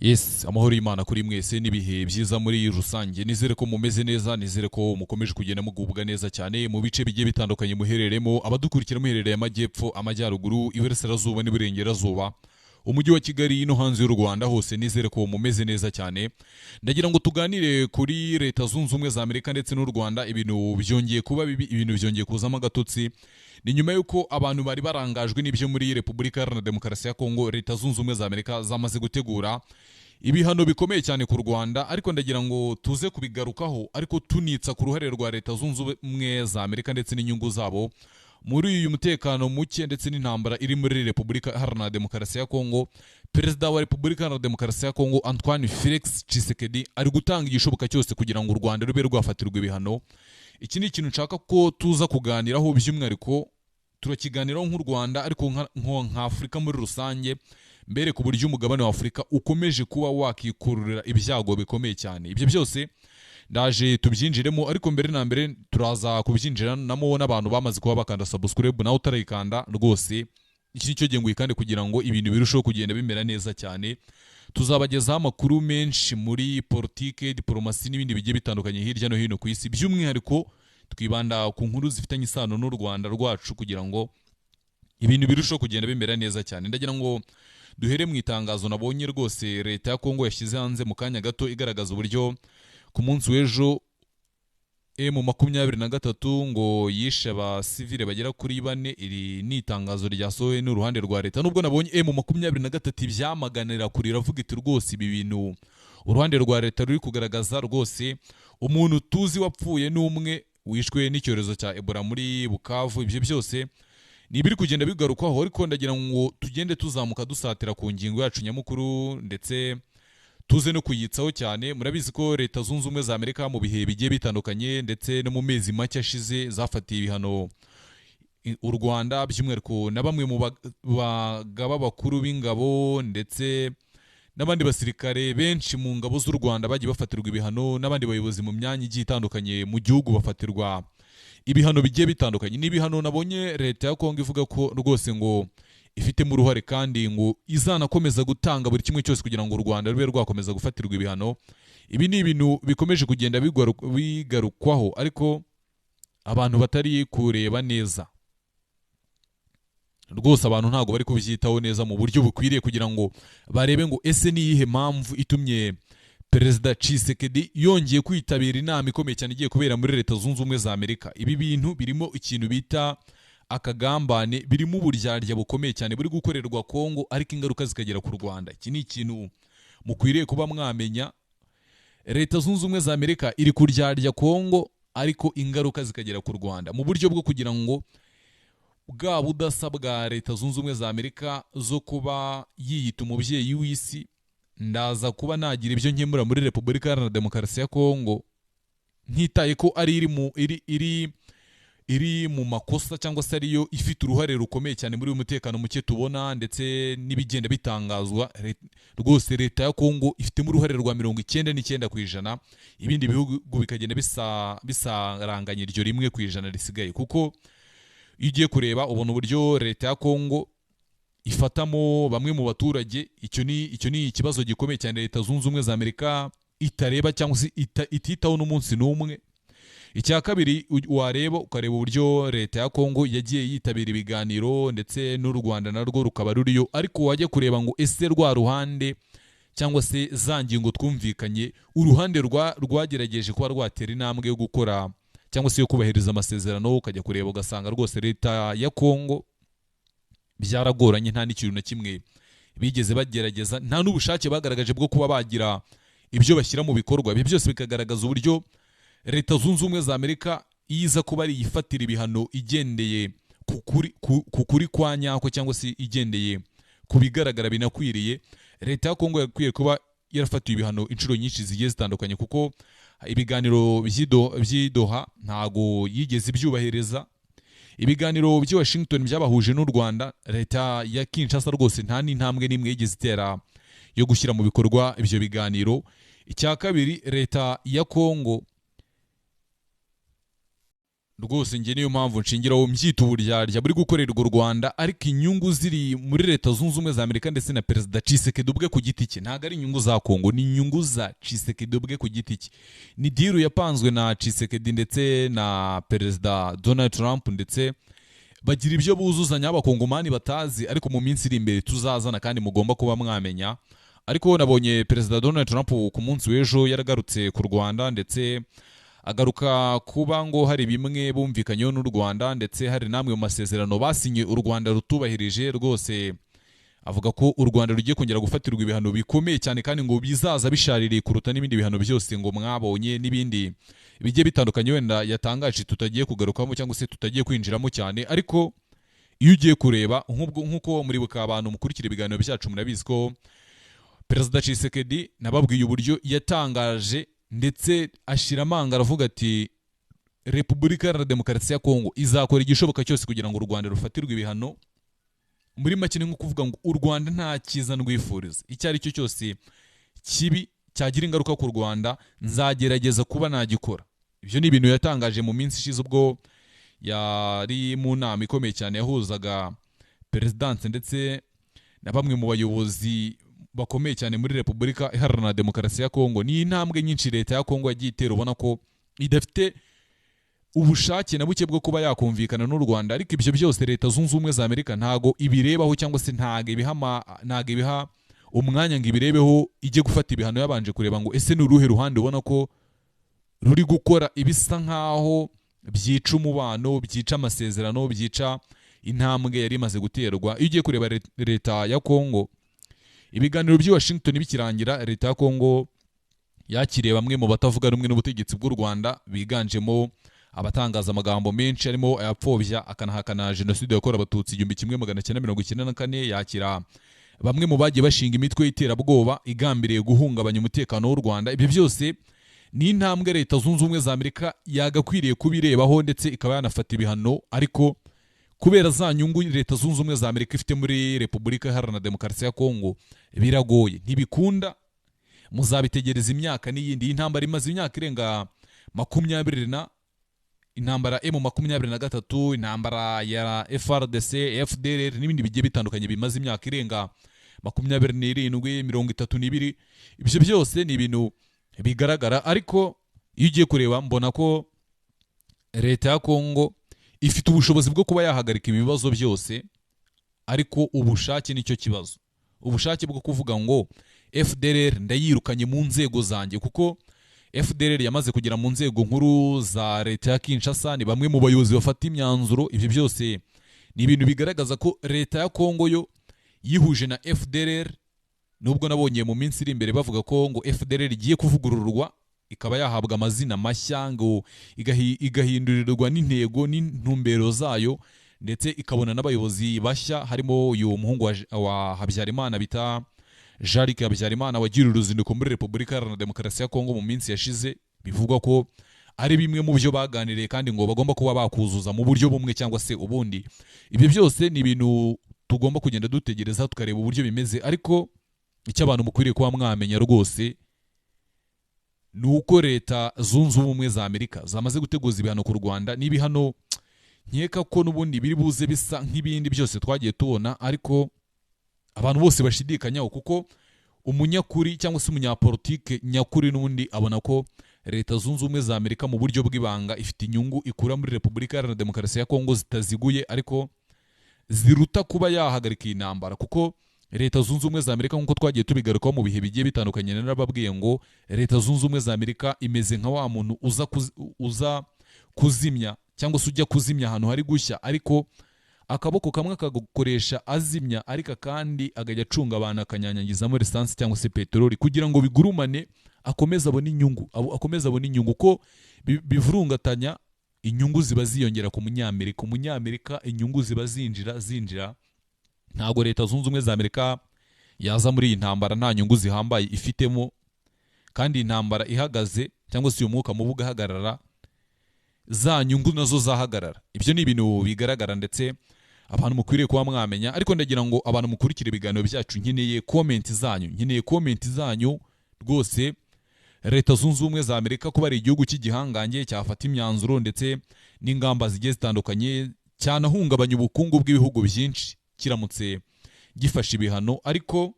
Yes, amahoro y'Imana kuri mwese n'ibihe byiza muri rusange. Nizere ko mumeze neza, nizere ko mukomeje kugenda mugubwa neza cyane mu bice bigiye bitandukanye muhereremo, abadukurikira muherereye amajyepfo, amajyaruguru, iburasirazuba n'iburengerazuba. Umujyi wa Kigali no hanze y'u Rwanda hose nizere ko mumeze neza cyane. Ndagira ngo tuganire kuri Leta Zunze Ubumwe za Amerika ndetse n'u Rwanda, ibintu byongeye kuba bibi, ibintu byongeye kuzamo agatotsi. Ni nyuma yuko abantu bari barangajwe n'ibyo muri Repubulika Iharanira Demokarasi ya Congo, Leta Zunze Ubumwe za Amerika zamaze gutegura ibihano bikomeye cyane ku Rwanda, ariko ndagira ngo tuze kubigarukaho ariko tunitsa ku ruhare rwa Leta Zunze Ubumwe za Amerika ndetse n'inyungu zabo muri uyu mutekano muke ndetse n'intambara iri muri Repubulika Iharanira Demokarasi ya Congo. Perezida wa Repubulika Iharanira Demokarasi ya Congo Antoine Felix Tshisekedi ari gutanga igishoboka cyose kugira ngo u Rwanda rube rwafatirwa ibihano. Iki ni ikintu nshaka ko tuza kuganiraho by'umwihariko, turakiganiraho nk'u Rwanda ariko nka Afurika muri rusange, mbere ku buryo umugabane wa Afurika ukomeje kuba wakikururira ibyago bikomeye cyane. Ibyo byose ndaje tubyinjiremo, ariko mbere na mbere turaza kubyinjiranamo n'abantu bamaze kuba bakanda subscribe, nawe utarayikanda rwose iki nicyo gihe nguyikande kugira ngo ibintu birusheho kugenda bimera neza cyane. Tuzabagezaho amakuru menshi muri politike, diplomasi n'ibindi bigiye bitandukanye hirya no hino ku isi, by'umwihariko twibanda ku nkuru zifitanye isano n'u Rwanda rwacu kugira ngo ibintu birusheho kugenda bimera neza cyane. Ndagira ngo duhere mu itangazo nabonye rwose Leta ya Congo yashyize hanze mu kanya gato, igaragaza uburyo ku munsi w'ejo MA23 ngo yishe abasivile bagera kuri 4. Iri ni itangazo ryasohowe n'uruhande rwa leta, nubwo nabonye MA23 ibyamaganira kuri iravuga iti rwose ibi bintu uruhande rwa leta ruri kugaragaza rwose umuntu tuzi wapfuye n'umwe wishwe n'icyorezo cya Ebola muri Bukavu. Ibyo byose ni biri kugenda bigarukwaho, ariko ndagira ngo tugende tuzamuka dusatira ku ngingo yacu nyamukuru ndetse tuze no kuyitsaho cyane. Murabizi ko Leta Zunze Ubumwe za Amerika mu bihe bigiye bitandukanye ndetse no mu mezi make ashize zafatiye ibihano u Rwanda, by'umwihariko na bamwe mu bagaba bakuru b'ingabo ndetse n'abandi basirikare benshi mu ngabo z'u Rwanda bagiye bafatirwa ibihano, n'abandi bayobozi mu myanya igiye itandukanye mu gihugu bafatirwa ibihano bigiye bitandukanye. N'ibihano nabonye Leta ya Congo ivuga ko rwose ngo ifitemo uruhare kandi ngo izanakomeza gutanga buri kimwe cyose kugira ngo u Rwanda rube rwakomeza gufatirwa ibihano. Ibi ni ibintu bikomeje kugenda bigarukwaho, ariko abantu batari kureba neza rwose, abantu ntabwo bari kubyitaho neza mu buryo bukwiriye kugira ngo barebe ngo ese ni iyihe mpamvu itumye Perezida Tshisekedi yongeye kwitabira inama ikomeye cyane igiye kubera muri Leta Zunze Ubumwe za Amerika. Ibi bintu birimo ikintu bita akagambane, birimo uburyarya bukomeye cyane buri gukorerwa Congo, ariko ingaruka zikagera ku Rwanda. Iki ni ikintu mukwiriye kuba mwamenya. Leta Zunze Ubumwe za Amerika iri kuryarya Congo, ariko ingaruka zikagera ku Rwanda mu buryo bwo kugira ngo bwa budasa bwa Leta Zunze Ubumwe za Amerika zo kuba yiyita umubyeyi w'isi. Ndaza kuba nagira ibyo nkemura muri Repubulika Iharanira Demokarasi ya Congo ntitaye ko ari iri mu makosa cyangwa se ariyo ifite uruhare rukomeye cyane muri uyu mutekano muke tubona ndetse n'ibigenda bitangazwa. Rwose Leta ya Congo ifitemo uruhare rwa 99%, ibindi bihugu bikagenda bisaranganya iryo 1% risigaye. Kuko iyo ugiye kureba ubona uburyo Leta ya Congo ifatamo bamwe mu baturage, icyo ni ikibazo gikomeye cyane Leta Zunze Ubumwe za Amerika itareba cyangwa se ititaho n'umunsi n'umwe. Icya kabiri, wareba ukareba uburyo Leta ya Congo yagiye yitabira ibiganiro ndetse n'u Rwanda narwo rukaba ruriyo, ariko wajya kureba ngo ese rwa ruhande cyangwa se za ngingo twumvikanye, uruhande rwagerageje kuba rwatera intambwe yo gukora cyangwa se yo kubahiriza amasezerano, ukajya kureba ugasanga rwose Leta ya Congo byaragoranye, nta n'ikintu na kimwe bigeze bagerageza, nta n'ubushake bagaragaje bwo kuba bagira ibyo bashyira mu bikorwa. Ibi byose bikagaragaza uburyo Leta Zunze Ubumwe za Amerika iza kuba ari yifatira ibihano igendeye ku kuri kwa nyako cyangwa se igendeye ku bigaragara binakwiriye. Leta ya Congo yakwiye kuba yarafatiwe ibihano inshuro nyinshi zigiye zitandukanye, kuko ibiganiro by'Doha ntago yigeze ibyubahiriza. Ibiganiro by'i Washington byabahuje n'u Rwanda, Leta ya Kinshasa rwose nta n'intambwe n'imwe yigeze itera yo gushyira mu bikorwa ibyo biganiro. Icya kabiri, Leta ya Congo rwose njye niyo mpamvu nshingiraho mbyita uburyarya buri gukorerwa u Rwanda, ariko inyungu ziri muri Leta Zunze Ubumwe za Amerika ndetse na Perezida Tshisekedi ubwe ku giti cye, ntabwo ari inyungu za Congo, ni inyungu za Tshisekedi ubwe ku giti cye. Ni deal yapanzwe na Tshisekedi ndetse na Perezida Donald Trump, ndetse bagira ibyo buzuzanya abakongomani batazi, ariko mu minsi iri imbere tuzazana kandi mugomba kuba mwamenya. Ariko nabonye Perezida Donald Trump ku munsi w'ejo yaragarutse ku Rwanda, ndetse agaruka kuba ngo hari bimwe bumvikanyeho n'u Rwanda, ndetse hari namwe mu masezerano basinye u Rwanda rutubahirije. Rwose avuga ko u Rwanda rugiye kongera gufatirwa ibihano bikomeye cyane, kandi ngo bizaza bishaririye kuruta n'ibindi bihano byose ngo mwabonye, n'ibindi bigiye bitandukanye wenda yatangaje tutagiye kugarukamo cyangwa se tutagiye kwinjiramo cyane. Ariko iyo ugiye kureba nk'uko muribuka abantu mukurikira ibiganiro byacu, murabizi ko Perezida Tshisekedi nababwiye uburyo yatangaje ndetse ashira amanga, aravuga ati Repubulika Iharanira Demokarasi ya Congo izakora igishoboka cyose kugira ngo u Rwanda rufatirwe ibihano. Muri make ni nko kuvuga ngo u Rwanda nta cyiza ndwifuriza, icyo ari cyo cyose kibi cyagira ingaruka ku Rwanda nzagerageza kuba nagikora. Ibyo ni ibintu yatangaje mu minsi ishize ubwo yari mu nama ikomeye cyane yahuzaga perezidanse ndetse na bamwe mu bayobozi bakomeye cyane muri Repubulika Iharanira Demokarasi ya Congo. Ni intambwe nyinshi leta ya Congo yagiye itera, ubona ko idafite ubushake na buke bwo kuba yakumvikana n'u Rwanda, ariko ibyo byose Leta Zunze Ubumwe za Amerika ntago ibirebaho cyangwa se ntago ibiha umwanya ngo ibirebeho ijye gufata ibihano yabanje kureba ngo ese ni uruhe ruhande ubona ko ruri gukora ibisa nkaho byica umubano, byica amasezerano, byica intambwe yari imaze guterwa. Iyo ugiye kureba leta ya Congo, ibiganiro by'i Washington bikirangira, leta ya Congo yakiriye bamwe mu batavuga rumwe n'ubutegetsi bw'u Rwanda, biganjemo abatangaza amagambo menshi arimo ayapfobya akanahakana jenoside yakorewe abatutsi 1994. Yakira bamwe mu bagiye bashinga imitwe y'iterabwoba igambiriye guhungabanya umutekano w'u Rwanda. Ibyo byose ni intambwe Leta Zunze Ubumwe za Amerika yagakwiriye kubirebaho ndetse ikaba yanafata ibihano, ariko kubera za nyungu Leta Zunze Ubumwe za Amerika ifite muri Repubulika Iharanira Demokarasi ya Congo biragoye, ntibikunda. Muzabitegereza imyaka n'iyindi. Intambara imaze imyaka irenga 20, intambara M23, intambara ya FRDC, FDLR n'ibindi bigiye bitandukanye bimaze imyaka irenga 27, 32. Ibyo byose ni ibintu bigaragara, ariko iyo ugiye kureba mbona ko leta ya Congo ifite ubushobozi bwo kuba yahagarika ibibazo byose, ariko ubushake nicyo kibazo. Ubushake bwo kuvuga ngo FDLR ndayirukanye mu nzego zanjye, kuko FDLR yamaze kugera mu nzego nkuru za leta ya Kinshasa, ni bamwe mu bayobozi bafata imyanzuro. Ibyo byose ni ibintu bigaragaza ko leta ya Congo yo yihuje na FDLR, nubwo nabonye mu minsi iri imbere bavuga ko ngo FDLR igiye kuvugururwa ikaba yahabwa amazina mashya, ngo igahindurirwa n'intego n'intumbero zayo, ndetse ikabona n'abayobozi bashya, harimo uyu muhungu wa Habyarimana bita Jarike Habyarimana wagira uruzinduko muri Repubulika Iharanira Demokarasi ya Congo mu minsi yashize. Bivugwa ko ari bimwe mu byo baganiriye kandi ngo bagomba kuba bakuzuza mu buryo bumwe cyangwa se ubundi. Ibyo byose ni ibintu tugomba kugenda dutegereza tukareba uburyo bimeze, ariko icyo abantu mukwiriye kuba mwamenya rwose ni uko Leta Zunze Ubumwe za Amerika zamaze guteguza ibihano ku Rwanda. N'ibihano nkeka ko n'ubundi biri buze bisa nk'ibindi byose twagiye tubona, ariko abantu bose bashidikanyaho, kuko umunyakuri cyangwa se umunyapolitike nyakuri n'undi abona ko Leta Zunze Ubumwe za Amerika mu buryo bw'ibanga ifite inyungu ikura muri Repubulika Iharanira Demokarasi ya Congo zitaziguye, ariko ziruta kuba yahagarika iyi ntambara. Kuko Leta Zunze Ubumwe za Amerika nk'uko twagiye tubigarukaho mu bihe bigiye bitandukanye, narababwiye ngo Leta Zunze Ubumwe za Amerika imeze nka wa muntu uza kuzimya cyangwa se ujya kuzimya ahantu hari gushya, ariko akaboko kamwe akagukoresha azimya, ariko kandi agajya acunga abantu akanyanyagizamo lisansi cyangwa se peteroli kugira ngo bigurumane, akomeze abone inyungu, ko bivurungatanya inyungu ziba ziyongera ku munyamerika. Umunyamerika inyungu ziba zinjira. Ntabwo Leta Zunze Ubumwe za Amerika yaza muri iyi ntambara nta nyungu zihambaye ifitemo, kandi intambara ihagaze cyangwa se uyu mwuka mubi ugahagarara, za nyungu nazo zahagarara. Ibyo ni ibintu bigaragara ndetse abantu mukwiriye kuba mwamenya. Ariko ndagira ngo abantu mukurikire ibiganiro byacu, nkeneye comment zanyu rwose. Leta Zunze Ubumwe za Amerika kuba ari igihugu cy'igihangange cyafata imyanzuro ndetse n'ingamba zigiye zitandukanye cyanahungabanya ubukungu bw'ibihugu byinshi kiramutse gifashe ibihano, ariko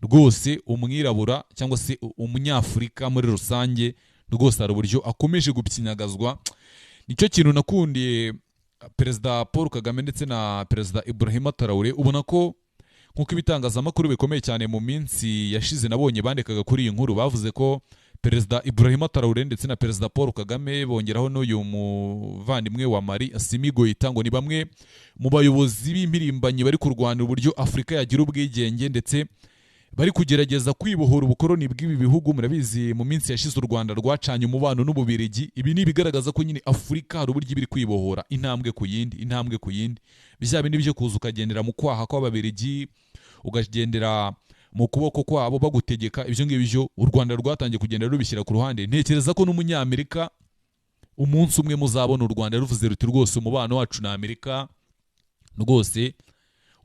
rwose umwirabura cyangwa se umunyafurika muri rusange rwose hari uburyo akomeje gupyinyagazwa. Nicyo kintu nakundiye Perezida Paul Kagame ndetse na Perezida Ibrahim Traoré. Ubona ko nk'uko ibitangazamakuru bikomeye cyane mu minsi yashize nabonye bandikaga kuri iyi nkuru, bavuze ko Perezida Ibrahim Traoré ndetse na Perezida Paul Kagame bongeraho n'uyu muvandimwe wa Mali Assimi Goïta ngo ni bamwe mu bayobozi b'impirimbanyi bari kurwanira uburyo Afurika yagira ubwigenge ndetse bari kugerageza kwibohora ubukoroni bw'ibi bihugu. Murabizi mu minsi yashize u Rwanda rwacanye umubano n'Ububirigi. Ibi ni bigaragaza ko nyine Afurika hari uburyo biri kwibohora intambwe ku yindi intambwe ku yindi. Bizaba n'ibyo kuza ukagendera mu kwaha kw'Ababirigi, ukagendera mu kuboko kwabo bagutegeka. Ibyo ngibyo u Rwanda rwatangiye kugenda rubishyira ku ruhande. Ntekereza ko n'umunyamerika umunsi umwe muzabona u Rwanda ruvuze ruti rwose umubano wacu na Amerika rwose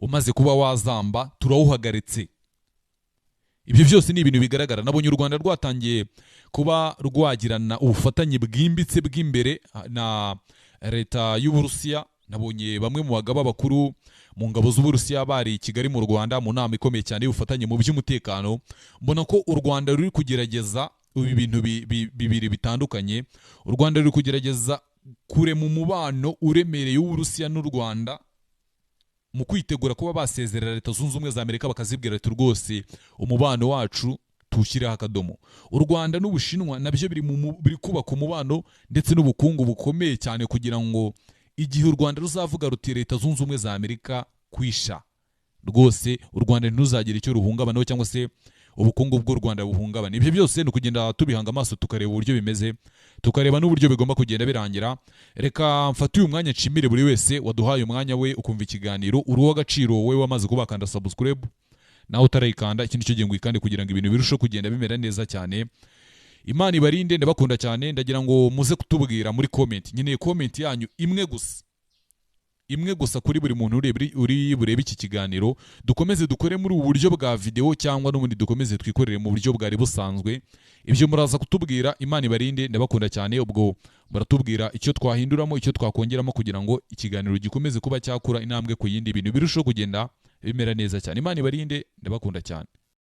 umaze kuba wazamba turawuhagaritse. Ibyo byose ni ibintu bigaragara. Nabonye u Rwanda rwatangiye kuba rwagirana ubufatanye bwimbitse bw'imbere na leta y'Uburusiya. Nabonye bamwe mu bagaba bakuru mu ngabo z'Uburusiya bari i Kigali mu Rwanda mu nama ikomeye cyane y'ubufatanye mu by'umutekano. Mbona ko u Rwanda ruri kugerageza ibi bintu bibiri bitandukanye. U Rwanda ruri kugerageza kurema umubano uremereye w'Uburusiya n'u Rwanda mu kwitegura kuba basezerera Leta Zunze Ubumwe za Amerika bakazibwira ati rwose umubano wacu tuwushyireho akadomo. U Rwanda n'Ubushinwa nabyo biri kubaka umubano ndetse n'ubukungu bukomeye cyane kugira ngo igihe u Rwanda ruzavuga ruti Leta Zunze Ubumwe za Amerika kwisha, rwose u Rwanda ntiruzagira icyo ruhungabanaho cyangwa se ubukungu bw'u Rwanda buhungabana. Ibyo byose ni ukugenda tubihanga amaso tukareba uburyo bimeze, tukareba n'uburyo bigomba kugenda birangira. Reka mfate uyu mwanya nshimire buri wese waduhaye umwanya we ukumva ikiganiro. Uri uw'agaciro wowe wamaze kubakanda subscribe nawe utarayikanda, ikindi cyo gihe ngwikande kugira ngo ibintu birusheho kugenda bimera neza cyane. Imana ibarinde, ndabakunda cyane. Ndagira ngo muze kutubwira muri comment, nkeneye comment yanyu imwe gusa kuri buri muntu uri burebe iki kiganiro. Dukomeze dukore muri ubu buryo bwa video cyangwa n'ubundi dukomeze twikorere mu buryo bwari busanzwe. Ibyo muraza kutubwira. Imana ibarinde, ndabakunda cyane. Ubwo muratubwira icyo twahinduramo, icyo twakongeramo kugira ngo ikiganiro gikomeze kuba cyakura intambwe ku yindi, ibintu birushaho kugenda bimera neza cyane. Imana ibarinde, ndabakunda cyane.